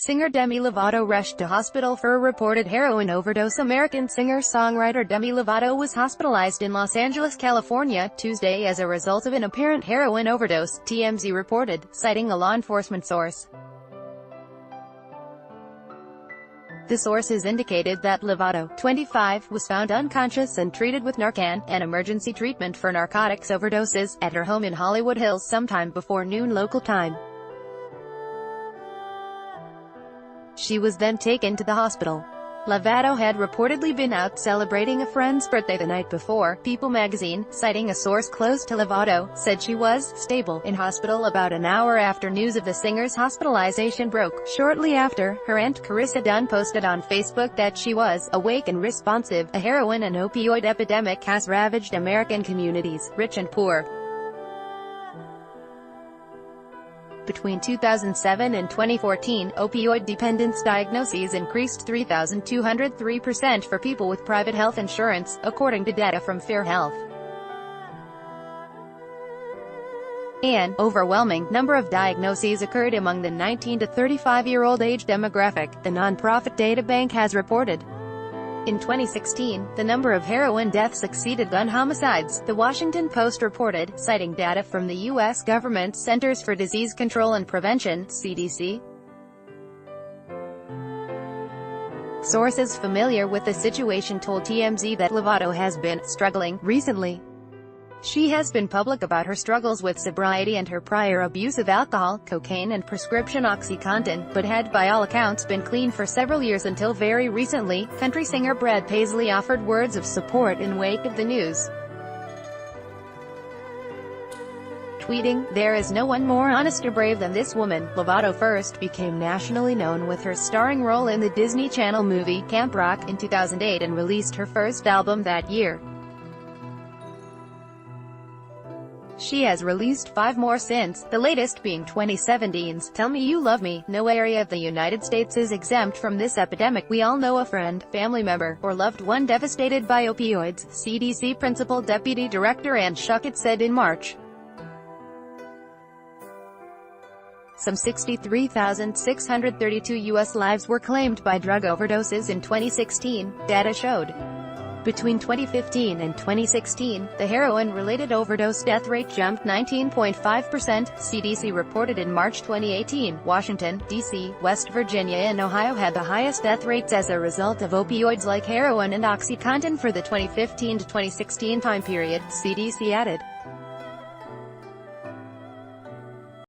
Singer Demi Lovato rushed to hospital for a reported heroin overdose. American singer-songwriter Demi Lovato was hospitalized in Los Angeles, California, Tuesday as a result of an apparent heroin overdose, TMZ reported, citing a law enforcement source. The sources indicated that Lovato, 25, was found unconscious and treated with Narcan, an emergency treatment for narcotics overdoses, at her home in Hollywood Hills sometime before noon local time. She was then taken to the hospital. Lovato had reportedly been out celebrating a friend's birthday the night before. People magazine, citing a source close to Lovato, said she was stable in hospital about an hour after news of the singer's hospitalization broke. Shortly after, her aunt Carissa Dunn posted on Facebook that she was awake and responsive. A heroin and opioid epidemic has ravaged American communities, rich and poor. Between 2007 and 2014, opioid dependence diagnoses increased 3,203% for people with private health insurance, according to data from Fair Health. An overwhelming number of diagnoses occurred among the 19 to 35-year-old age demographic, the nonprofit databank has reported. In 2016, the number of heroin deaths exceeded gun homicides, The Washington Post reported, citing data from the U.S. government's Centers for Disease Control and Prevention, CDC. Sources familiar with the situation told TMZ that Lovato has been struggling recently. She has been public about her struggles with sobriety and her prior abuse of alcohol, cocaine and prescription OxyContin, but had by all accounts been clean for several years until very recently. Country singer Brad Paisley offered words of support in wake of the news. Tweeting, "There is no one more honest or brave than this woman." Lovato first became nationally known with her starring role in the Disney Channel movie, Camp Rock, in 2008 and released her first album that year. She has released 5 more since, the latest being 2017's Tell Me You Love Me. No area of the United States is exempt from this epidemic. We all know a friend, family member, or loved one devastated by opioids, CDC Principal Deputy Director Ann Schuchat said in March. Some 63,632 U.S. lives were claimed by drug overdoses in 2016, data showed. Between 2015 and 2016, the heroin-related overdose death rate jumped 19.5%, CDC reported in March 2018. Washington, D.C., West Virginia and Ohio had the highest death rates as a result of opioids like heroin and OxyContin for the 2015 to 2016 time period, CDC added.